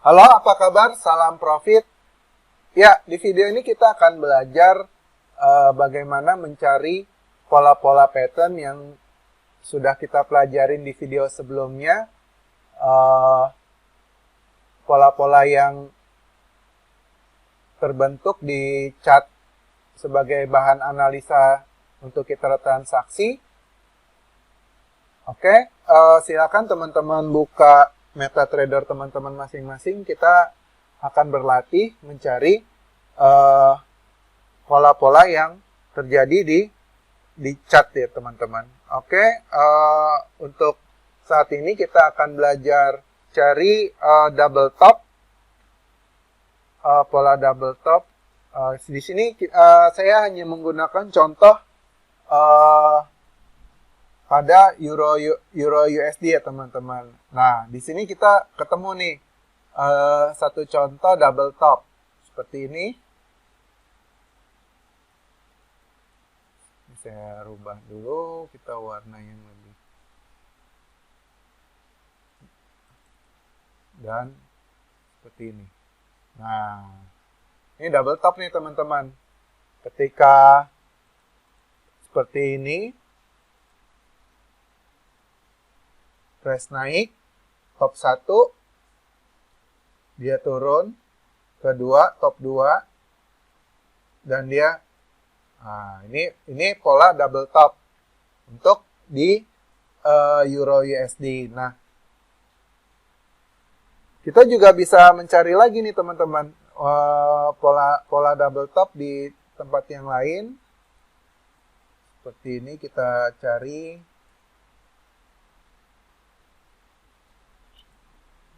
Halo, apa kabar? Salam profit. Ya, di video ini kita akan belajar bagaimana mencari pola-pola pattern yang sudah kita pelajarin di video sebelumnya. Eh, Pola-pola yang terbentuk di chart sebagai bahan analisa untuk kita transaksi. Oke, silakan teman-teman buka MetaTrader teman-teman masing-masing. Kita akan berlatih mencari pola-pola yang terjadi di chart ya teman-teman. Oke, untuk saat ini kita akan belajar cari double top, pola double top. Di sini saya hanya menggunakan contoh pada Euro USD ya teman-teman. Nah, di sini kita ketemu nih satu contoh double top seperti ini. Saya rubah dulu, kita warna yang lebih. Dan seperti ini. Nah, ini double top nih teman-teman. Ketika seperti ini, price naik, top 1, dia turun, kedua, top 2, dan dia, nah ini pola double top untuk di Euro USD. Nah, kita juga bisa mencari lagi nih teman-teman, pola double top di tempat yang lain. Seperti ini kita cari.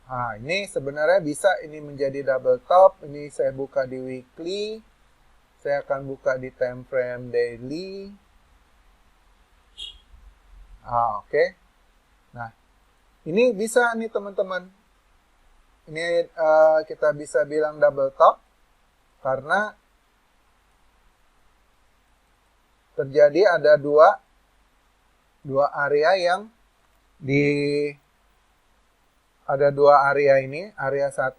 Nah, ini sebenarnya bisa ini menjadi double top. Ini saya buka di weekly. Saya akan buka di time frame daily. Oke. Nah, ini bisa nih teman-teman. Ini kita bisa bilang double top karena terjadi ada dua area yang ada dua area ini, area 1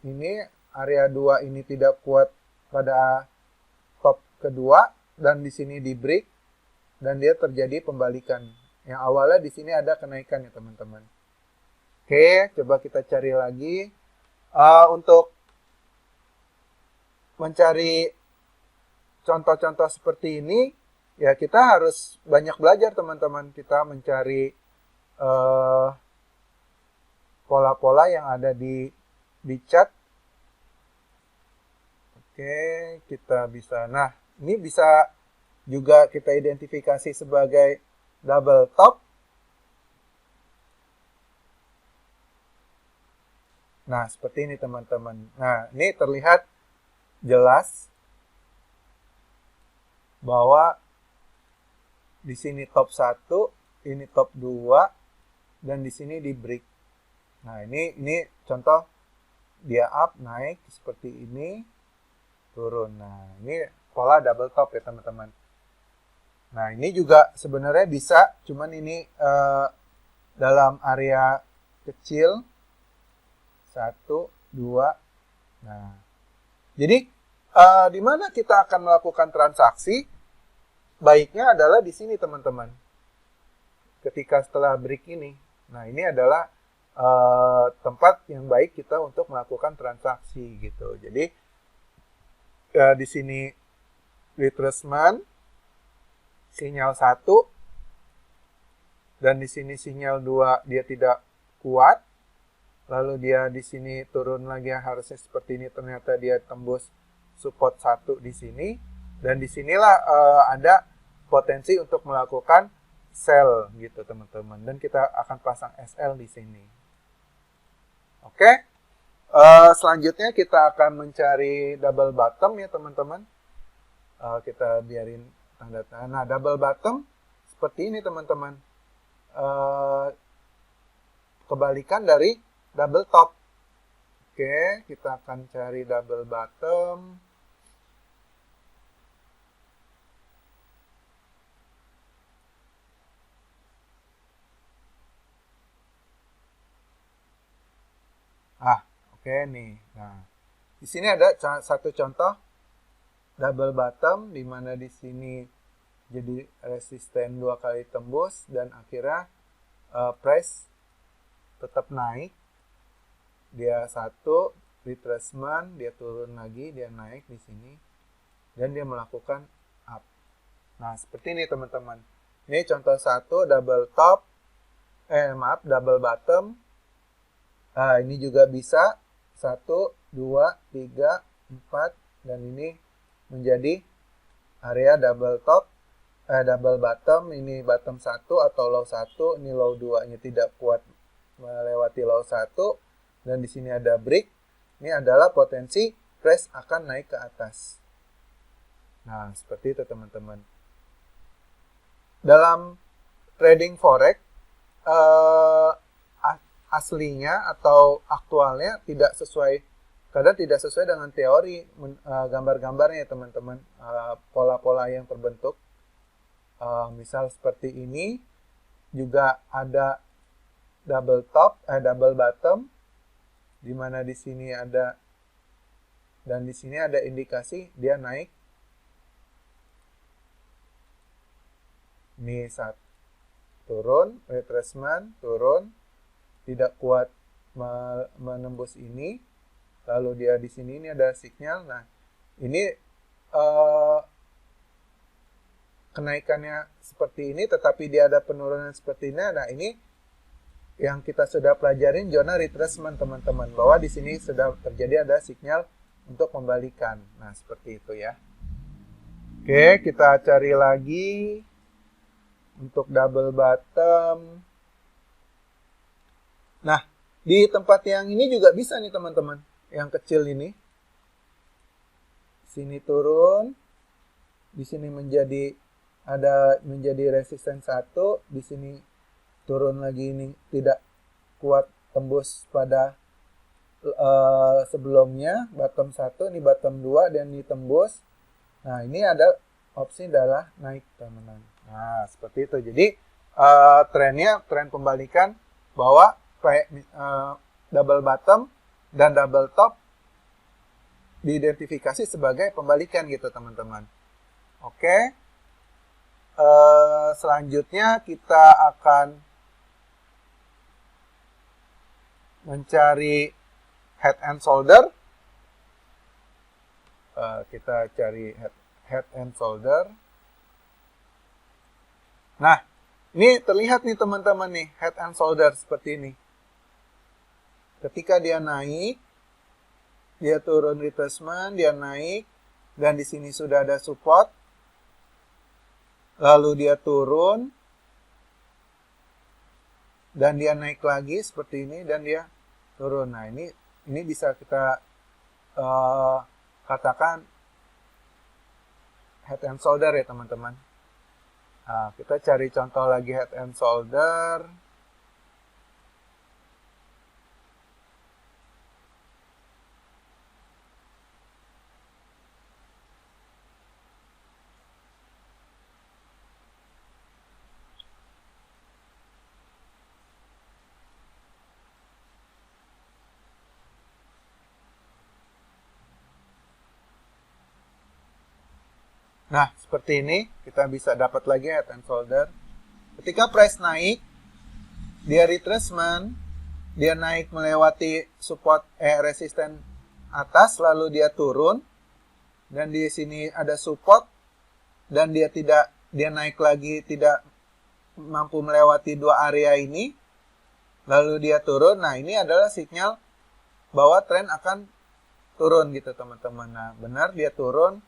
ini, area 2 ini tidak kuat pada top kedua, dan di sini di break, dan dia terjadi pembalikan. Yang awalnya di sini ada kenaikan ya teman-teman. Oke, coba kita cari lagi. Untuk mencari contoh-contoh seperti ini, ya kita harus banyak belajar teman-teman. Kita mencari pola-pola yang ada di chart. Oke, kita bisa. Nah, ini bisa juga kita identifikasi sebagai double top. Nah, seperti ini teman-teman. Nah, ini terlihat jelas bahwa di sini top 1, ini top 2, dan di sini di break. Nah, ini contoh dia up, naik seperti ini, turun. Nah, ini pola double top ya teman-teman. Nah, ini juga sebenarnya bisa, cuman ini dalam area kecil. 1, 2. Nah, jadi di mana kita akan melakukan transaksi? Baiknya adalah di sini teman-teman. Ketika setelah break ini. Nah, ini adalah tempat yang baik kita untuk melakukan transaksi gitu. Jadi di sini retracement sinyal 1, dan di sini sinyal 2 dia tidak kuat. Lalu dia di sini turun lagi, harusnya seperti ini, ternyata dia tembus support 1 di sini, dan disinilah ada potensi untuk melakukan sell gitu teman-teman, dan kita akan pasang SL di sini. Oke, selanjutnya kita akan mencari double bottom ya teman-teman. Kita biarin tanda tanda. Nah, double bottom seperti ini teman-teman, kebalikan dari double top. Oke, kita akan cari double bottom. Oke nih. Nah, di sini ada satu contoh double bottom di mana di sini jadi resisten 2 kali tembus dan akhirnya price tetap naik. Dia satu retracement, dia turun lagi, dia naik di sini dan dia melakukan up. Nah, seperti ini teman-teman. Ini contoh satu double bottom. Nah, ini juga bisa 1, 2, 3, 4 dan ini menjadi area double bottom. Ini bottom 1 atau low 1, ini low 2-nya tidak kuat melewati low 1 dan di sini ada break. Ini adalah potensi price akan naik ke atas. Nah, seperti itu teman-teman. Dalam trading forex aslinya atau aktualnya kadang tidak sesuai dengan teori gambar-gambarnya teman-teman, pola-pola yang terbentuk. Misal seperti ini juga ada double bottom di mana di sini ada dan di sini ada indikasi dia naik. Ini saat turun, retracement, turun, tidak kuat menembus ini. Lalu dia di sini ini ada sinyal. Nah, ini kenaikannya seperti ini, tetapi dia ada penurunan seperti ini. Nah, ini yang kita sudah pelajarin zona retracement teman-teman, bahwa di sini sudah terjadi ada sinyal untuk membalikan. Nah, seperti itu ya. Oke, kita cari lagi untuk double bottom. Nah, di tempat yang ini juga bisa nih teman-teman, yang kecil ini. Sini turun, di sini menjadi resisten 1, di sini turun lagi, ini tidak kuat tembus pada sebelumnya, bottom 1, ini bottom 2 dan ini tembus. Nah, ini ada opsi adalah naik teman-teman. Nah, seperti itu. Jadi tren pembalikan bahwa double bottom dan double top diidentifikasi sebagai pembalikan gitu teman-teman. Oke. Selanjutnya kita akan mencari head and shoulder. Kita cari head and shoulder. Nah, ini terlihat nih teman-teman nih, head and shoulder seperti ini. Ketika dia naik, dia turun retracement, dia naik, dan di sini sudah ada support. Lalu dia turun, dan dia naik lagi seperti ini, dan dia turun. Nah, ini bisa kita katakan head and shoulder ya teman-teman. Nah, kita cari contoh lagi head and shoulder. Nah, seperti ini kita bisa dapat lagi head and shoulder. Ketika price naik, dia retracement, dia naik melewati support resisten atas, lalu dia turun, dan di sini ada support, dan dia naik lagi, tidak mampu melewati dua area ini, lalu dia turun. Nah, ini adalah sinyal bahwa tren akan turun gitu teman-teman. Nah, benar dia turun.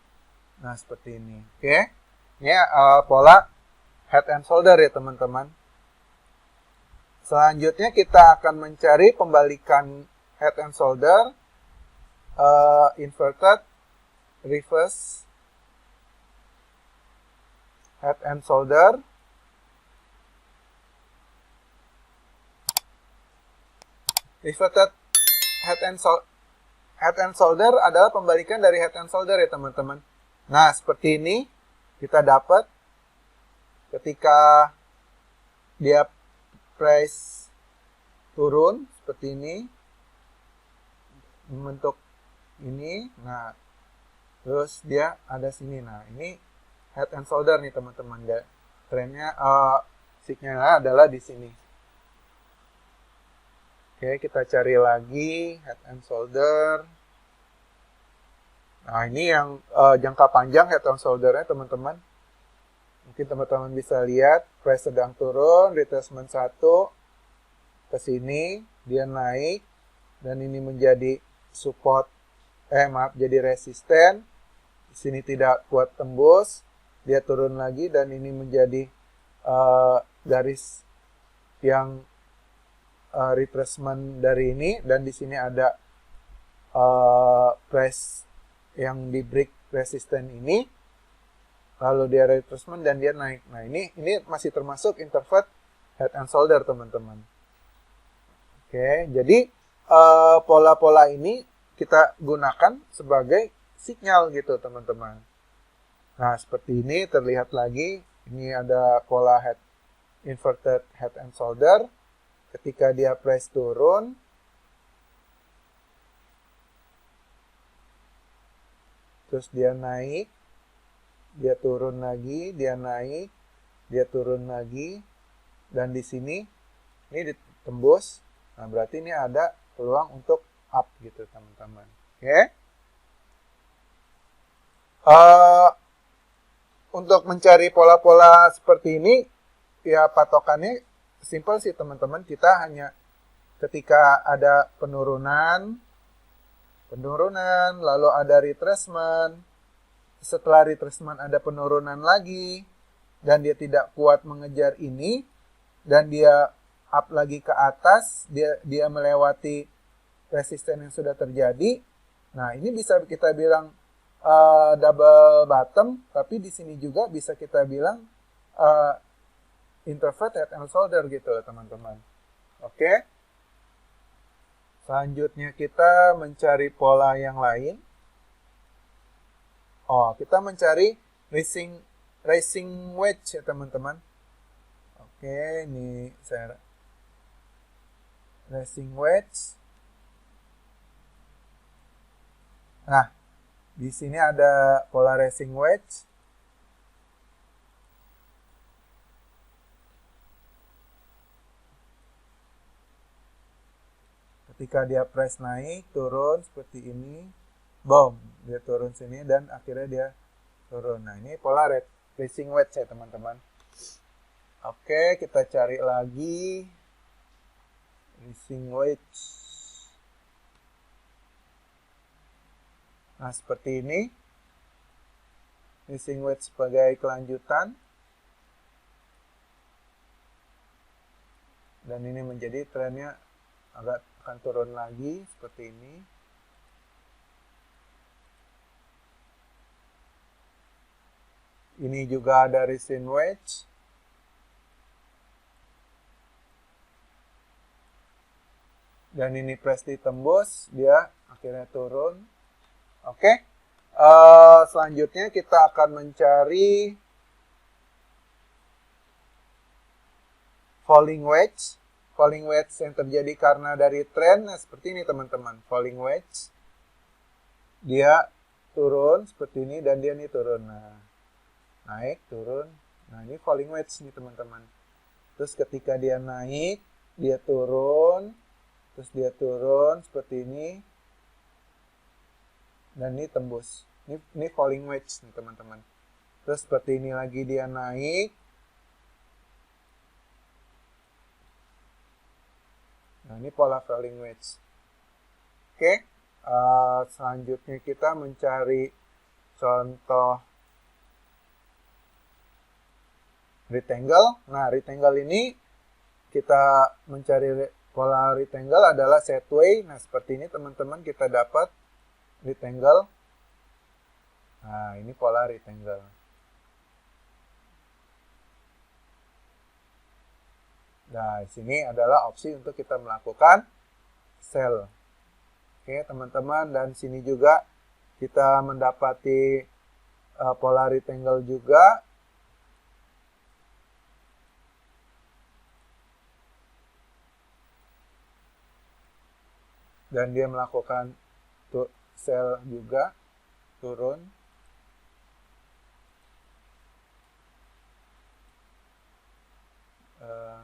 Nah, seperti ini. Oke. Ini pola head and shoulder ya teman-teman. Selanjutnya kita akan mencari pembalikan head and shoulder, inverted, reverse, head and shoulder. Inverted head and shoulder adalah pembalikan dari head and shoulder ya teman-teman. Nah, seperti ini kita dapat ketika dia price turun seperti ini. membentuk ini. Nah, terus dia ada sini. Nah, ini head and shoulder nih teman-teman. Trennya signalnya adalah di sini. Oke, kita cari lagi head and shoulder. Nah, ini yang jangka panjang head and shoulder-nya teman-teman. Mungkin teman-teman bisa lihat, price sedang turun, retracement 1 ke sini, dia naik, dan ini menjadi support, jadi resisten. Di sini tidak kuat tembus, dia turun lagi, dan ini menjadi garis yang retracement dari ini, dan di sini ada price yang di break resisten ini, lalu dia retracement dan dia naik. Nah, ini masih termasuk introvert head and shoulder, teman-teman. Oke, jadi pola-pola ini kita gunakan sebagai sinyal gitu, teman-teman. Nah, seperti ini terlihat lagi. Ini ada pola inverted head and shoulder. Ketika dia price turun, terus dia naik, dia turun lagi, dia naik, dia turun lagi, dan di sini ini ditembus. Nah, berarti ini ada peluang untuk up gitu, teman-teman. Oke. Untuk mencari pola-pola seperti ini, ya patokannya simple sih, teman-teman. Kita hanya ketika ada penurunan, lalu ada retracement, setelah retracement ada penurunan lagi, dan dia tidak kuat mengejar ini, dan dia up lagi ke atas, dia melewati resisten yang sudah terjadi. Nah, ini bisa kita bilang double bottom, tapi di sini juga bisa kita bilang introvert head and shoulder gitu, teman-teman. Oke. Selanjutnya kita mencari pola yang lain. Kita mencari rising wedge ya, teman-teman. Oke, ini saya rising wedge. Nah, di sini ada pola rising wedge. Ketika dia price naik, turun seperti ini, boom, dia turun sini dan akhirnya dia turun. Nah, ini pola rising wedge ya, teman-teman. Oke, kita cari lagi rising wedge. Nah, seperti ini. Rising wedge sebagai kelanjutan. Dan ini menjadi trennya agak akan turun lagi seperti ini. Ini juga ada rising wedge. Dan ini press ditembus, dia akhirnya turun. Oke. Selanjutnya kita akan mencari falling wedge. Falling wedge yang terjadi karena dari tren. Nah, seperti ini, teman-teman. Falling wedge. Dia turun seperti ini dan dia nih turun. Nah, naik, turun. Nah, ini falling wedge nih, teman-teman. Terus ketika dia naik, dia turun. Terus dia turun seperti ini. Dan ini tembus. Ini falling wedge nih, teman-teman. Terus seperti ini lagi dia naik. Nah, ini pola falling wedge. Oke. Selanjutnya kita mencari contoh rectangle. Nah, rectangle ini kita mencari pola rectangle adalah setway. Nah, seperti ini, teman-teman, kita dapat rectangle. Nah, ini pola rectangle. Nah, di sini adalah opsi untuk kita melakukan sell. Oke, teman-teman, dan sini juga kita mendapati pola rectangle juga. Dan dia melakukan sell juga turun.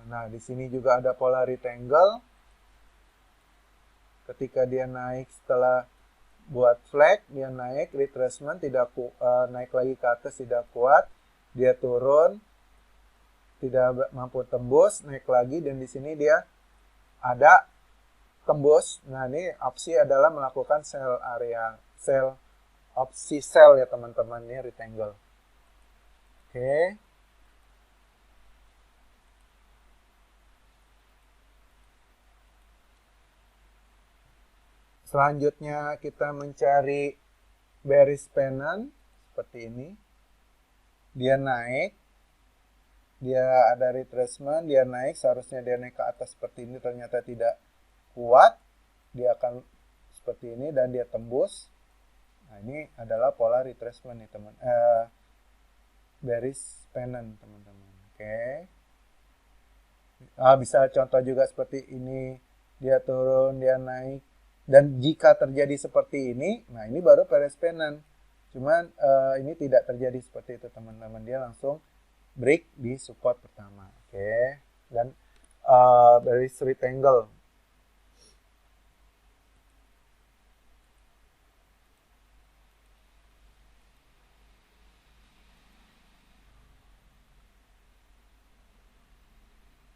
Nah, di sini juga ada pola rectangle. Ketika dia naik setelah buat flag, dia naik, retracement tidak naik lagi ke atas tidak kuat, dia turun, tidak mampu tembus, naik lagi, dan di sini dia ada tembus. Nah, ini opsi adalah melakukan sell area, opsi sell ya teman-teman, ini rectangle. Oke. Selanjutnya kita mencari bearish pennant seperti ini. Dia naik, dia ada retracement, dia naik, seharusnya dia naik ke atas seperti ini, ternyata tidak kuat, dia akan seperti ini dan dia tembus. Nah, ini adalah pola retracement nih teman, bearish pennant teman-teman. Oke. Bisa contoh juga seperti ini, dia turun, dia naik, dan jika terjadi seperti ini, nah ini baru bearish pennant. Cuman ini tidak terjadi seperti itu teman-teman, dia langsung break di support pertama. Oke. Dan bearish rectangle.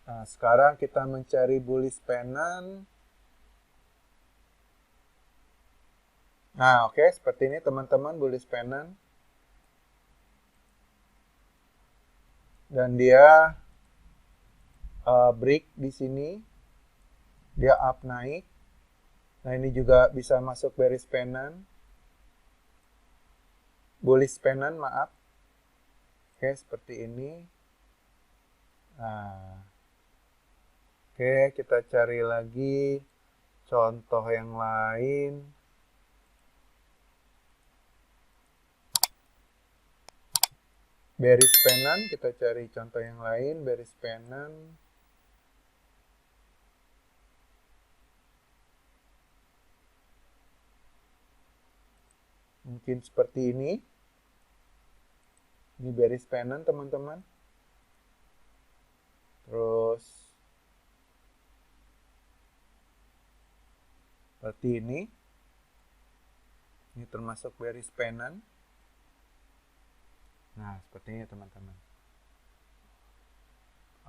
Nah, sekarang kita mencari bullish pennant. Nah, oke, seperti ini teman-teman, bullish pennant. Dan dia break di sini. Dia up naik. Nah, ini juga bisa masuk bearish pennant. Bullish pennant, maaf. Oke, seperti ini. Nah, oke, kita cari lagi contoh yang lain. Bearish pennant, kita cari contoh yang lain, bearish pennant. Mungkin seperti ini. Ini bearish pennant, teman-teman. Terus seperti ini. Ini termasuk bearish pennant. Nah, seperti ini teman-teman.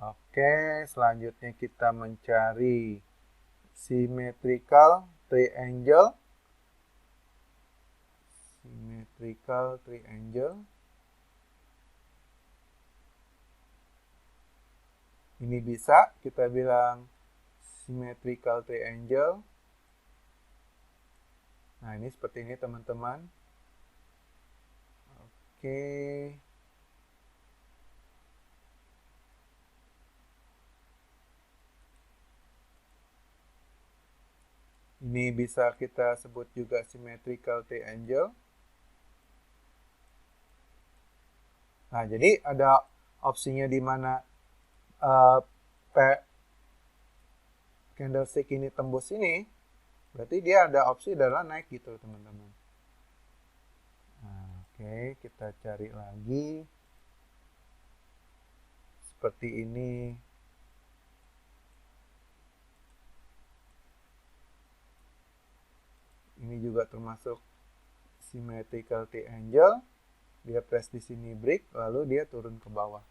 Oke, selanjutnya kita mencari symmetrical triangle. Symmetrical triangle. Ini bisa kita bilang symmetrical triangle. Nah, ini seperti ini teman-teman. Oke. Ini bisa kita sebut juga symmetrical triangle. Nah, jadi ada opsinya di mana candlestick ini tembus ini, berarti dia ada opsi adalah naik gitu teman-teman. Nah, oke, kita cari lagi seperti ini. Ini juga termasuk symmetrical triangle. Dia press di sini break, lalu dia turun ke bawah.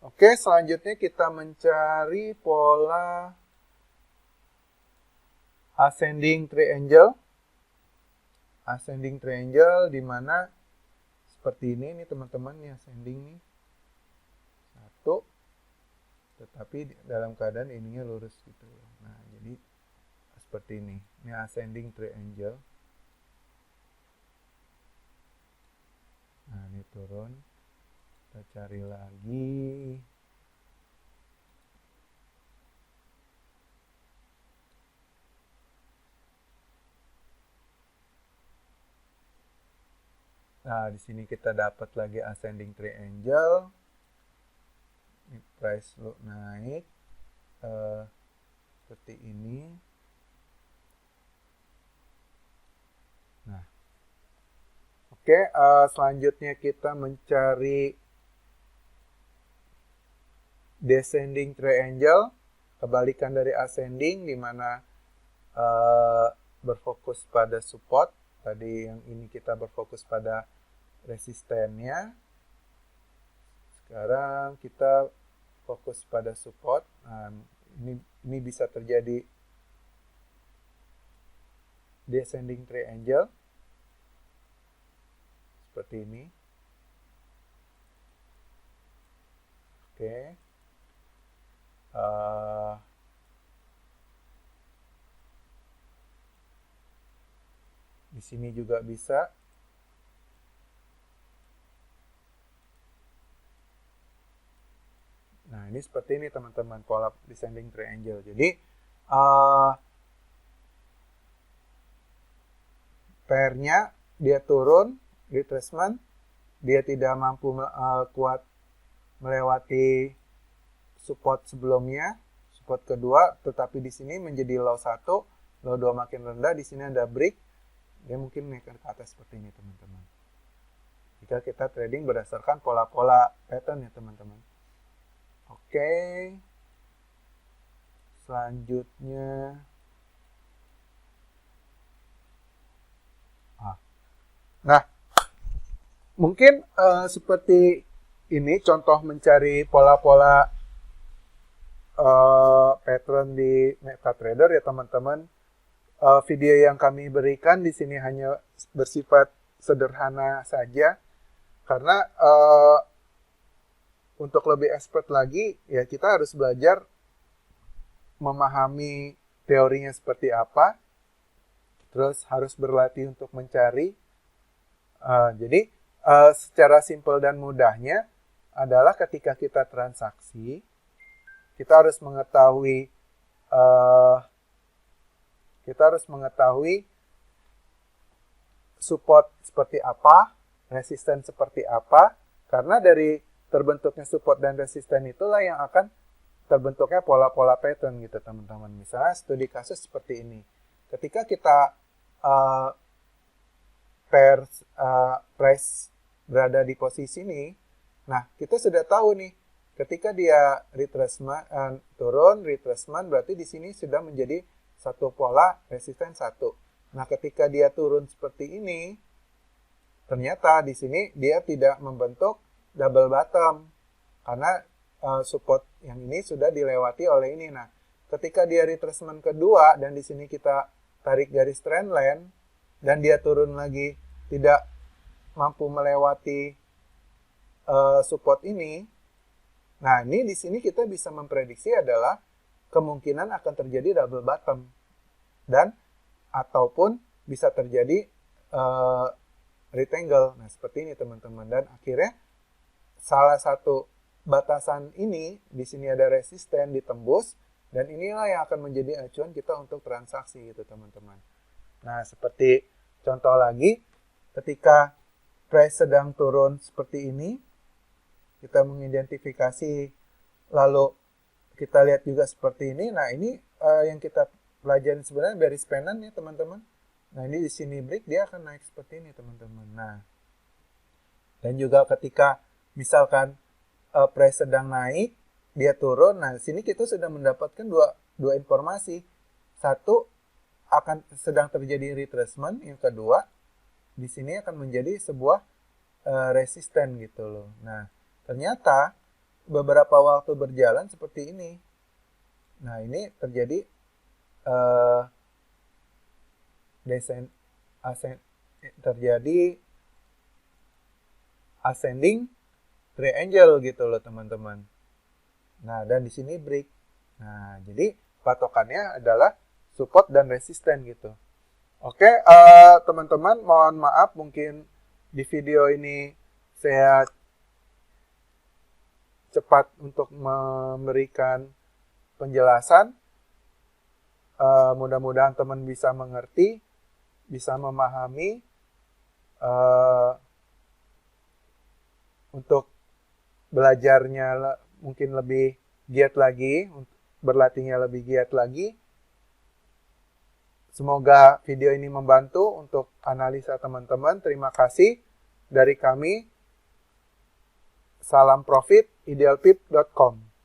Oke, selanjutnya kita mencari pola ascending triangle. Ascending triangle di mana seperti ini nih teman-teman, nih ascending nih. Satu, tetapi dalam keadaan ininya lurus gitu. Nah, jadi seperti ini. Ini ascending triangle. Nah, ini turun. Kita cari lagi. Nah, di sini kita dapat lagi ascending triangle. Ini price low naik. Seperti ini. Oke, selanjutnya kita mencari descending triangle, kebalikan dari ascending, di mana berfokus pada support. Tadi yang ini kita berfokus pada resistennya. Sekarang kita fokus pada support. Nah, ini bisa terjadi descending triangle seperti ini. Oke. Di sini juga bisa. Nah, ini seperti ini teman-teman, pola descending triangle. Jadi, pairnya dia turun, retracement, dia tidak mampu kuat melewati support sebelumnya, support kedua, tetapi di sini menjadi low 1, low 2 makin rendah, di sini ada break, dia mungkin naik ke atas seperti ini teman-teman. Jika kita trading berdasarkan pola-pola pattern ya teman-teman. Oke. Selanjutnya. Nah, mungkin seperti ini contoh mencari pola-pola pattern di MetaTrader ya teman-teman. Video yang kami berikan di sini hanya bersifat sederhana saja, karena untuk lebih expert lagi ya kita harus belajar memahami teorinya seperti apa, terus harus berlatih untuk mencari. Jadi secara simpel dan mudahnya adalah ketika kita transaksi, kita harus mengetahui support seperti apa, resisten seperti apa, karena dari terbentuknya support dan resisten itulah yang akan terbentuknya pola-pola pattern gitu teman-teman. Misalnya studi kasus seperti ini. Ketika kita price berada di posisi ini, nah kita sudah tahu nih, ketika dia retracement turun, retracement berarti di sini sudah menjadi satu pola resisten satu. Nah ketika dia turun seperti ini, ternyata di sini dia tidak membentuk double bottom karena support yang ini sudah dilewati oleh ini. Nah ketika dia retracement kedua dan di sini kita tarik garis trendline dan dia turun lagi tidak mampu melewati support ini. Nah, ini di sini kita bisa memprediksi adalah kemungkinan akan terjadi double bottom dan ataupun bisa terjadi rectangle. Nah, seperti ini teman-teman, dan akhirnya salah satu batasan ini di sini ada resisten ditembus, dan inilah yang akan menjadi acuan kita untuk transaksi gitu teman-teman. Nah, seperti contoh lagi, ketika price sedang turun seperti ini, kita mengidentifikasi, lalu kita lihat juga seperti ini. Nah, ini yang kita pelajari sebenarnya bearish pennant ya teman-teman. Nah, ini di sini break, dia akan naik seperti ini teman-teman. Nah, dan juga ketika misalkan price sedang naik, dia turun. Nah, di sini kita sudah mendapatkan dua informasi. Satu, akan sedang terjadi retracement. Yang kedua, di sini akan menjadi sebuah resisten gitu loh. Nah, ternyata beberapa waktu berjalan seperti ini. Nah, ini terjadi ascending triangle gitu loh teman-teman. Nah, dan di sini break. Nah, jadi patokannya adalah support dan resisten gitu. Oke, teman-teman, mohon maaf mungkin di video ini saya cepat untuk memberikan penjelasan. Mudah-mudahan teman bisa mengerti, bisa memahami, untuk belajarnya mungkin lebih giat lagi, berlatihnya lebih giat lagi. Semoga video ini membantu untuk analisa teman-teman. Terima kasih. Dari kami, salam profit, idealpip.com.